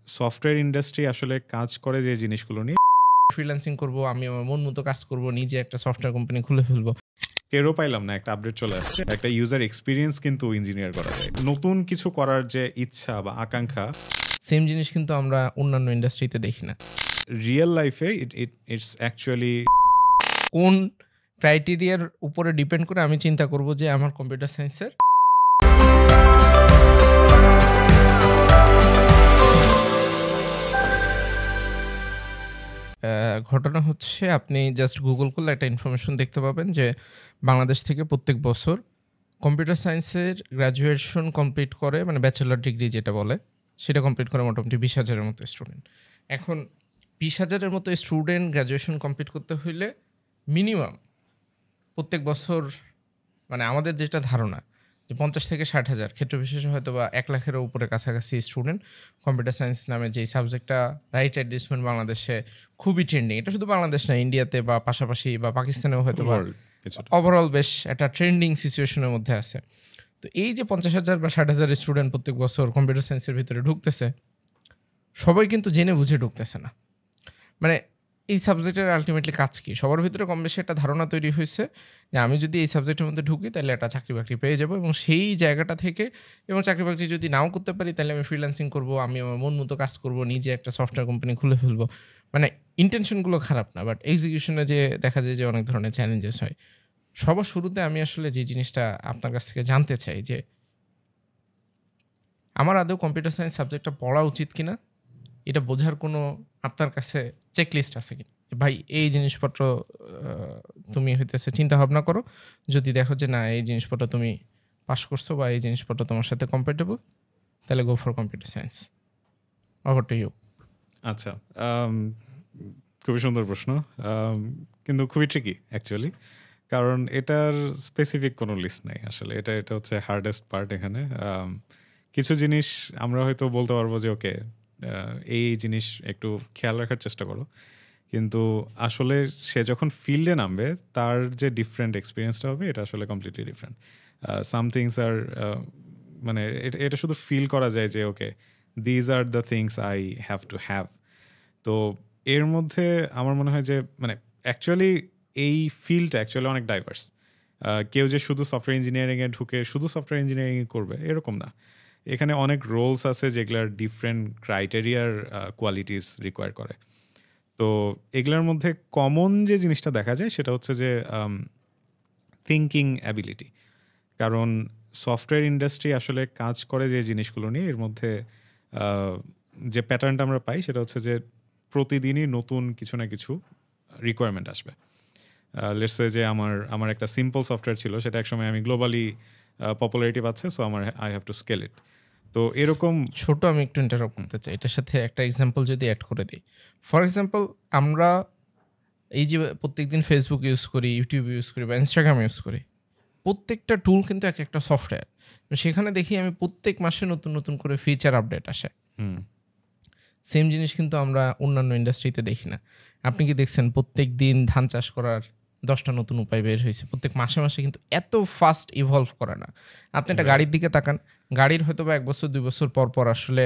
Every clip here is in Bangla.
সফটওয়্যার ইন্ডাস্ট্রি আসলে কাজ করে যে জিনিসগুলো নিয়ে ফ্রিল্যান্সিং করব, আমি আমার মন মতো কাজ করব, নিজে একটা সফটওয়্যার কোম্পানি খুলে ফেলবো। টেরও পাইলাম না একটা আপডেট চলে আসছে। একটা ইউজার এক্সপেরিয়েন্স কিন্তু ইঞ্জিনিয়ার করা যায়। নতুন কিছু করার যে ইচ্ছা বা আকাঙ্ক্ষা সেম জিনিস কিন্তু আমরা অন্যান্য ইন্ডাস্ট্রিতে দেখি না। রিয়েল লাইফে ইটস অ্যাকচুয়ালি কোন ক্রাইটেরিয়ার উপরে ডিপেন্ড করে আমি চিন্তা করব যে আমার কম্পিউটার সায়েন্সের ঘটনা হচ্ছে আপনি জাস্ট গুগল করলে একটা ইনফরমেশন দেখতে পাবেন যে বাংলাদেশ থেকে প্রত্যেক বছর কম্পিউটার সায়েন্সের গ্র্যাজুয়েশন কমপ্লিট করে, মানে ব্যাচেলর ডিগ্রি যেটা বলে, সেটা কমপ্লিট করে মোটামুটি 20,000-এর মতো স্টুডেন্ট। এখন 20,000-এর মতো স্টুডেন্ট গ্র্যাজুয়েশন কমপ্লিট করতে হইলে মিনিমাম প্রত্যেক বছর, মানে আমাদের যেটা ধারণা যে 50,000-60,000, ক্ষেত্র বিশেষে হয়তো বা 1,00,000-এর উপরে কাছাকাছি স্টুডেন্ট কম্পিউটার সায়েন্স নামে যেই সাবজেক্টটা রাইট অ্যাট দিস মোমেন্ট বাংলাদেশে খুবই ট্রেন্ডিং। এটা শুধু বাংলাদেশ না, ইন্ডিয়াতে বা পাশাপাশি বা পাকিস্তানেও হয়তো বা ওয়ার্ল্ড কিছুটা। ওভারঅল বেশ একটা ট্রেন্ডিং সিচুয়েশনের মধ্যে আছে। তো এই যে 50,000 বা 60,000 স্টুডেন্ট প্রত্যেক বছর কম্পিউটার সায়েন্সের ভিতরে ঢুকতেছে, সবাই কিন্তু জেনে বুঝে ঢুকতেছে না। মানে এই সাবজেক্টের আল্টিমেটলি কাজ কি? সবার ভিতরে কম বেশি একটা ধারণা তৈরি হইছে যে আমি যদি এই সাবজেক্টের মধ্যে ঢুকি তাহলে একটা চাকরি-বাকরি পেয়ে যাবো, এবং সেই জায়গাটা থেকে, এবং চাকরি-বাকরি যদি নাও করতে পারি তাহলে আমি ফ্রিল্যান্সিং করব, আমি আমার মন মতো কাজ করব, নিজে একটা সফটওয়্যার কোম্পানি খুলে ফেলবো। মানে ইনটেনশন গুলো খারাপ না, বাট এক্সিকিউশন এ যে দেখা যায় যে অনেক ধরনের চ্যালেঞ্জেস হয়। সবার শুরুতে আমি আসলে যে জিনিসটা আপনার কাছ থেকে জানতে চাই যে আমার আদৌ কম্পিউটার সায়েন্স সাবজেক্টটা পড়া উচিত কিনা? এটা বোঝার কোনো আপনার কাছে চেকলিস্ট আছে কিনা? যে ভাই এই জিনিসপত্র আ তুমি হইতেছে চিন্তা ভাবনা করো। যদি দেখো যে না এই জিনিসপত্র তুমি পাস করছো বা এই জিনিসপত্র তোমার সাথে কম্প্যাটেবল, তাহলে go for computer science. Over to you. আচ্ছা, আম খুবই সুন্দর প্রশ্ন। আম কিন্তু খুবই ট্রিকি অ্যাকচুয়ালি। কারণ এটার স্পেসিফিক কোনো লিস্ট নাই আসলে। এটা হচ্ছে হার্ডেস্ট পার্ট এখানে। কিছু জিনিস আমরা হয়তো বলতে পারবো যে ওকে, এই জিনিস একটু খেয়াল রাখার চেষ্টা করো। কিন্তু আসলে সে যখন ফিল্ডে নামবে তার যে ডিফারেন্ট এক্সপেরিয়েন্সটা হবে এটা আসলে কমপ্লিটলি ডিফারেন্ট। সাম থিংস আর মানে এটা শুধু ফিল করা যায় যে okay, these are the things I have to have. তো এর মধ্যে আমার মনে হয় যে মানে অ্যাকচুয়ালি এই ফিল্ডটা অ্যাকচুয়ালি অনেক ডাইভার্স। কেউ যে শুধু সফটওয়্যার ইঞ্জিনিয়ারিংয়ে ঢুকে শুধু সফটওয়্যার ইঞ্জিনিয়ারিং করবে এরকম না। এখানে অনেক রোলস আছে যেগুলার ডিফারেন্ট ক্রাইটেরিয়ার কোয়ালিটিস রিকোয়ার করে। তো এগুলোর মধ্যে কমন যে জিনিসটা দেখা যায় সেটা হচ্ছে যে থিঙ্কিং অ্যাবিলিটি। কারণ সফটওয়্যার ইন্ডাস্ট্রি আসলে কাজ করে যে জিনিসগুলো নিয়ে এর মধ্যে আহ, যে প্যাটার্নটা আমরা পাই সেটা হচ্ছে যে প্রতিদিনই নতুন কিছু না কিছু রিকোয়ারমেন্ট আসবে। লেটস সে যে আমার আমার একটা সিম্পল সফটওয়্যার ছিল, সেটা একসময় আমি গ্লোবালি পপুলারিটি পাচ্ছে, সো আমার আই হ্যাভ টু স্কেল ইট। তো এরকম ছোট আমি একটু ইন্টারাপ্ট করতে চাই। এটার সাথে একটা এক্সাম্পল যদি এড করে দেই। ফর এক্সাম্পল আমরা এই যে প্রত্যেকদিন Facebook ইউজ করি, YouTube ইউজ করি বা Instagram ইউজ করি। প্রত্যেকটা টুল কিন্তু একেকটা সফটওয়্যার। সেখানে দেখি আমি প্রত্যেক মাসে নতুন, নতুন করে ফিচার আপডেট আসে। হুম, সেম জিনিস কিন্তু আমরা অন্যান্য ইন্ডাস্ট্রিতে দেখি না। আপনি কি দেখছেন প্রত্যেকদিন ধান চাষ করার ১০ টা নতুন উপায় বের হইছে। প্রত্যেক মাসে, মাসে কিন্তু এত ফাস্ট ইভলভ করে না। আপনি একটা রাইট, গাড়ির দিকে তাকান। গাড়ির হয়তোবা ১ বছর ২ বছর পর, পর আসলে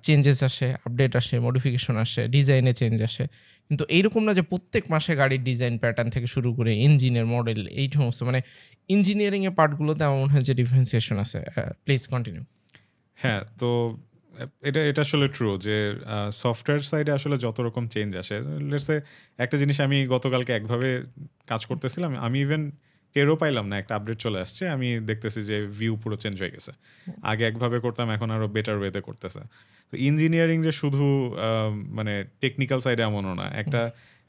চেঞ্জেস আসে, আপডেট আসে, মডিফিকেশন আসে, ডিজাইনে চেঞ্জ আসে। কিন্তু এইরকম না যে প্রত্যেক মাসে গাড়ির ডিজাইন প্যাটার্ন থেকে শুরু করে ইঞ্জিনের মডেল এই সমস্ত, মানে ইঞ্জিনিয়ারিং এর পার্টগুলোতে আমার মনে হয় যে ডিফারেন্সিয়েশন আছে। Please continue. হ্যাঁ। তো এটা এটা আসলে ট্রু যে সফটওয়্যার সাইডে আসলে যত রকম চেঞ্জ আসে, লেটস সে একটা জিনিস আমি গতকালকে একভাবে কাজ করতেছিলাম, আমি ইভেন টেরও পাইলাম না একটা আপডেট চলে আসছে, আমি দেখতেছি যে ভিউ পুরো চেঞ্জ হয়ে গেছে। আগে একভাবে করতাম, এখন আরো বেটার ওয়েতে করতেছে। তো ইঞ্জিনিয়ারিং যে শুধু মানে টেকনিক্যাল সাইডে এমনও না, একটা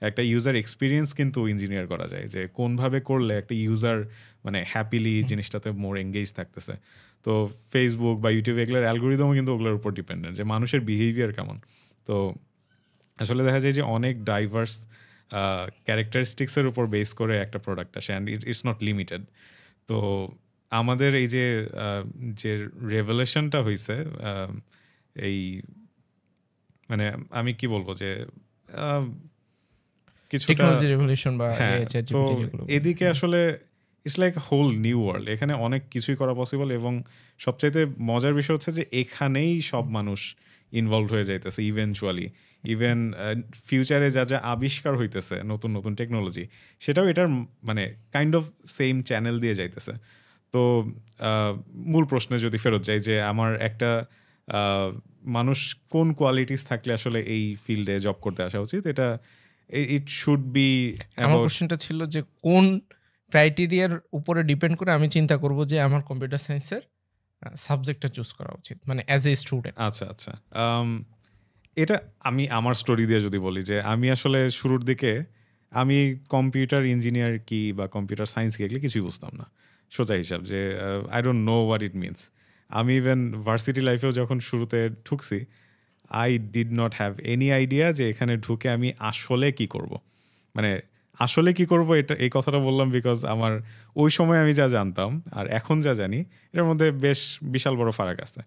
একটা ইউজার এক্সপিরিয়েন্স কিন্তু ইঞ্জিনিয়ার করা যায়, যে কোনভাবে করলে একটা ইউজার মানে হ্যাপিলি জিনিসটাতে মোর এঙ্গেজ থাকতেছে। তো ফেসবুক বা ইউটিউব এগুলোর অ্যালগোরিদমও কিন্তু ওগুলোর উপর ডিপেন্ডেন্ট, যে মানুষের বিহেভিয়ার কেমন। তো আসলে দেখা যায় যে অনেক ডাইভার্স ক্যারেক্টারিস্টিক্সের উপর বেস করে একটা প্রোডাক্ট আসে, অ্যান্ড ইটস নট লিমিটেড। তো আমাদের এই যে যে রেভলিউশনটা হয়েছে, এই মানে আমি কি বলবো যে আহ, কিছুটা, টেকনোলজি রেভলিউশন বা হ্যাঁ। এআই, তো চ্যাটজিপিটি যেগুলো বলে। এদিকে আসলে it's like whole new world. এখানে অনেক কিছুই করা পসিবল এবং সবচাইতে মজার বিষয় হচ্ছে যে এখানেই সব মানুষ ইনভলভ হয়ে যাইতেছে ইভেনচুয়ালি। ইভেন ফিউচারে যা যা আবিষ্কার হইতেছে নতুন নতুন টেকনোলজি, সেটাও এটার মানে কাইন্ড অফ সেম চ্যানেল দিয়ে যাইতেছে। তো মূল প্রশ্নে যদি ফেরত যাই যে আমার একটা মানুষ কোন কোয়ালিটিস থাকলে আসলে এই ফিল্ডে জব করতে আসা উচিত, এটা ইট শুড বি আমার অ্যাবাউট। কোশ্চেনটা ছিল যে কোন ক্রাইটেরিয়ার উপরে ডিপেন্ড করে আমি চিন্তা করব যে আমার কম্পিউটার সায়েন্সের সাবজেক্টটা চুজ করা উচিত, মানে অ্যাজ এ স্টুডেন্ট। আচ্ছা আচ্ছা, এটা আমি আমার স্টোরি দিয়ে যদি বলি যে আমি আসলে শুরুর দিকে আমি কম্পিউটার ইঞ্জিনিয়ার কি বা কম্পিউটার সায়েন্স কি এগুলো কিছুই বুঝতাম না। সোজা হিসাব যে I don't know what it means. আমি ইভেন ভার্সিটি লাইফেও যখন শুরুতে ঢুকছি, I did not have any idea যে এখানে ঢুকে আমি আসলে কি করব। মানে আসলে কি করব, এটা এই কথাটা বললাম বিকজ আমার ওই সময় আমি যা জানতাম আর এখন যা জানি এটার মধ্যে বেশ বিশাল বড় ফারাক আছে।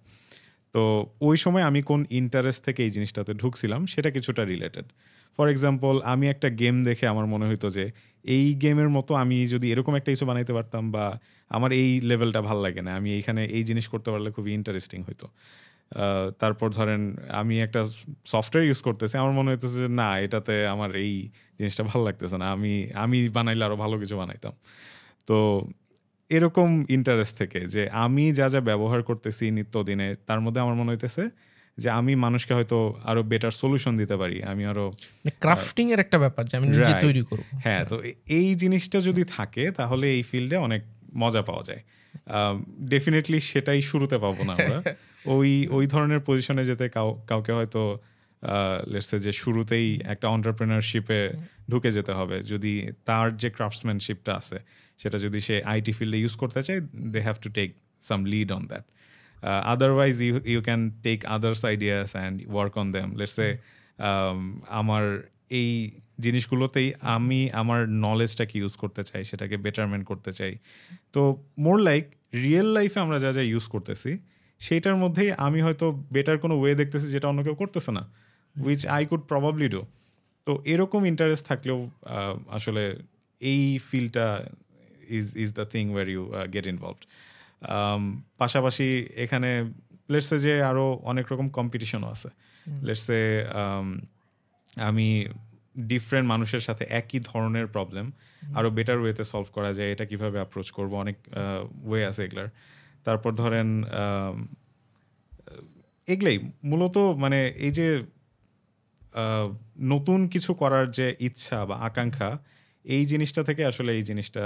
তো ওই সময় আমি কোন ইন্টারেস্ট থেকে এই জিনিসটাতে ঢুকছিলাম সেটা কিছুটা রিলেটেড। ফর এক্সাম্পল, আমি একটা গেম দেখে আমার মনে হইতো যে এই গেমের মতো আমি যদি এরকম একটা কিছু বানাইতে পারতাম, বা আমার এই লেভেলটা ভাল লাগে না, আমি এইখানে এই জিনিস করতে পারলে খুবই ইন্টারেস্টিং হইতো। তারপর ধরেন আমি একটা সফটওয়্যার ইউজ করতেছি, আমার মনে হইতেছে যে না, এটাতে আমার এই জিনিসটা ভালো লাগতেছে না, আমি আমি বানাইলে আরো ভালো কিছু বানাইতাম। তো এরকম ইন্টারেস্ট থেকে যে আমি যা যা ব্যবহার করতেছি নিত্যদিনে, তার মধ্যে আমার মনে হইতেছে যে আমি মানুষকে হয়তো আরো বেটার সলিউশন দিতে পারি, আমি আরো ক্রাফটিং এর একটা ব্যাপার যে আমি নিজে রাইট। তৈরি করব। হ্যাঁ, তো এই জিনিসটা যদি থাকে তাহলে এই ফিল্ডে অনেক মজা পাওয়া যায়। ডেফিনিটলি সেটাই শুরুতে পাবো না আমরা। ওই ধরনের পজিশনে যেতে কাউকে হয়তো লেটস সে যে শুরুতেই একটা এন্টারপ্রেনারশিপে ঢুকে যেতে হবে। যদি তার যে ক্রাফটসম্যানশিপটা আছে সেটা যদি সে আইটি ফিল্ডে ইউজ করতে চায়, they have to take some lead on that. Otherwise you can take others ideas and work on them. Let's say আমার এই জিনিসগুলোতেই আমি আমার নলেজটাকে ইউজ করতে চাই, সেটাকে বেটারমেন্ট করতে চাই। তো মোর লাইক রিয়েল লাইফে আমরা যা যা ইউজ করতেছি সেইটার মধ্যেই আমি হয়তো বেটার কোনো ওয়ে দেখতেছি যেটা অন্য কেউ করতেছে না, which I could probably do. তো এরকম ইন্টারেস্ট থাকলেও আসলে এই ফিল্ডটা is the thing where you get involved. পাশাপাশি এখানে লেটস সে যে আরও অনেক রকম কম্পিটিশনও আছে। লেটস সে আমি ডিফারেন্ট মানুষের সাথে একই ধরনের প্রবলেম আরও বেটার ওয়েতে সলভ করা যায়, এটা কিভাবে অ্যাপ্রোচ করব, অনেক ওয়ে আছে এগুলার। তারপর ধরেন এগুলাই মূলত মানে এই যে নতুন কিছু করার যে ইচ্ছা বা আকাঙ্ক্ষা, এই জিনিসটা থেকে আসলে এই জিনিসটা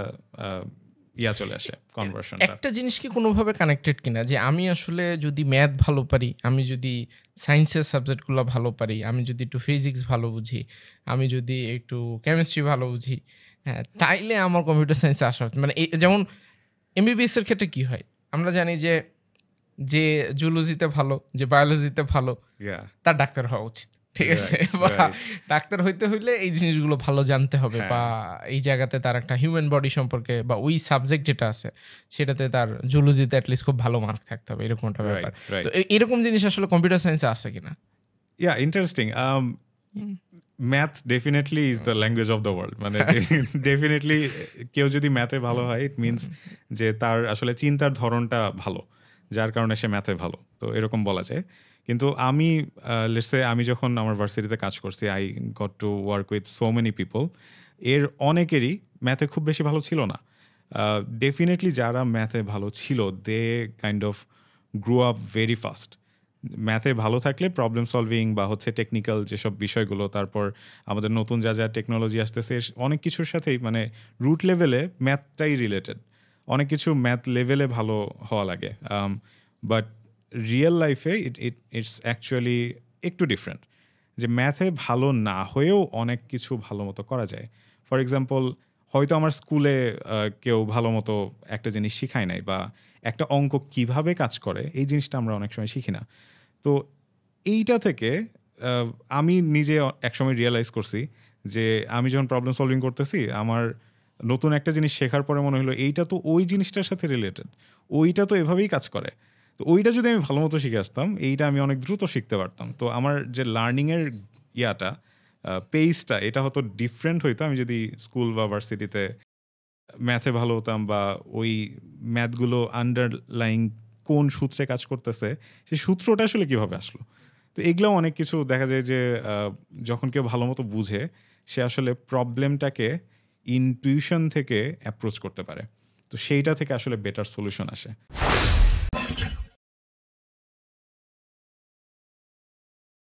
চলে আসে, কনভার্সনটা। একটা জিনিস কি কোনোভাবে কানেক্টেড কিনা যে আমি আসলে যদি ম্যাথ ভালো পারি, আমি যদি সায়েন্সের সাবজেক্টগুলো ভালো পারি, আমি যদি একটু ফিজিক্স ভালো বুঝি, আমি যদি একটু কেমিস্ট্রি ভালো বুঝি, হ্যাঁ, তাইলে আমার কম্পিউটার সায়েন্সে আসা উচিত। মানে এই যেমন এমবিবিএস এর ক্ষেত্রে কি হয়? আমরা জানি যে যে জুলজিতে ভালো, যে বায়োলজিতে ভালো, Yeah, তার ডাক্তার হওয়া উচিত। ঠিক আছে? right, বা right. ডাক্তার হইতে হইলে এই জিনিসগুলো ভালো জানতে হবে, বা হ্যাঁ, এই জায়গাতে তার একটা হিউম্যান বডি সম্পর্কে বা ওই সাবজেক্ট যেটা আছে সেটাতে তার জুলজিতে এটলিস্ট খুব ভালো মার্ক থাকতে হবে, এরকম একটা ব্যাপার। রাইট, তো রাইট। এরকম জিনিস আসলে কম্পিউটার সায়েন্সে আছে কিনা? Interesting. Hmm. Math definitely is the language of the world. মানে ডেফিনেটলি কেউ যদি ম্যাথে ভালো হয়, ইট মিনস যে তার আসলে চিন্তার ধরনটা ভালো, যার কারণে সে ম্যাথে ভালো, তো এরকম বলা যায়। কিন্তু আমি লেটস সে আমি যখন আমার ভার্সিটিতে কাজ করছি, I got to work with so many people, এর অনেকেরই ম্যাথে খুব বেশি ভালো ছিল না। ডেফিনেটলি যারা ম্যাথে ভালো ছিল, they kind of grow up very fast. ম্যাথে ভালো থাকলে প্রবলেম সলভিং বা হচ্ছে টেকনিক্যাল যেসব বিষয়গুলো, তারপর আমাদের নতুন যা যা টেকনোলজি আসতেছে, অনেক কিছুর সাথেই মানে রুট লেভেলে ম্যাথটাই রিলেটেড। অনেক কিছু ম্যাথ লেভেলে ভালো হওয়া লাগে, বাট রিয়েল লাইফে ইটস অ্যাকচুয়ালি একটু ডিফারেন্ট। যে ম্যাথে ভালো না হয়েও অনেক কিছু ভালো মতো করা যায়। ফর এক্সাম্পল, হয়তো আমার স্কুলে কেউ ভালো মতো একটা জিনিস শিখায় নাই, বা একটা অঙ্ক কিভাবে কাজ করে এই জিনিসটা আমরা অনেক সময় শিখি না। তো এইটা থেকে আমি নিজে একসময় রিয়েলাইজ করছি যে আমি যখন প্রবলেম সলভিং করতেছি, আমার নতুন একটা জিনিস শেখার পরে মনে হলো এইটা তো ওই জিনিসটার সাথে রিলেটেড, ওইটা তো এভাবেই কাজ করে। তো ওইটা যদি আমি ভালো মতো শিখে আসতাম, এইটা আমি অনেক দ্রুত শিখতে পারতাম। তো আমার যে লার্নিংয়ের পেসটা, এটা হয়তো ডিফারেন্ট হইতো আমি যদি স্কুল বা ভার্সিটিতে ম্যাথে ভালো হতাম বা ওই ম্যাথগুলো আন্ডারলাইং কোন সূত্রে কাজ করতেছে, সেই সূত্রটা আসলে কিভাবে আসলো? তো এগুলাও অনেক কিছু দেখা যায় যে যখন কেউ ভালো মতো বুঝে, সে আসলে প্রবলেমটাকে ইনটিউশন থেকে অ্যাপ্রোচ করতে পারে। তো সেইটা থেকে আসলে বেটার সলিউশন আসে।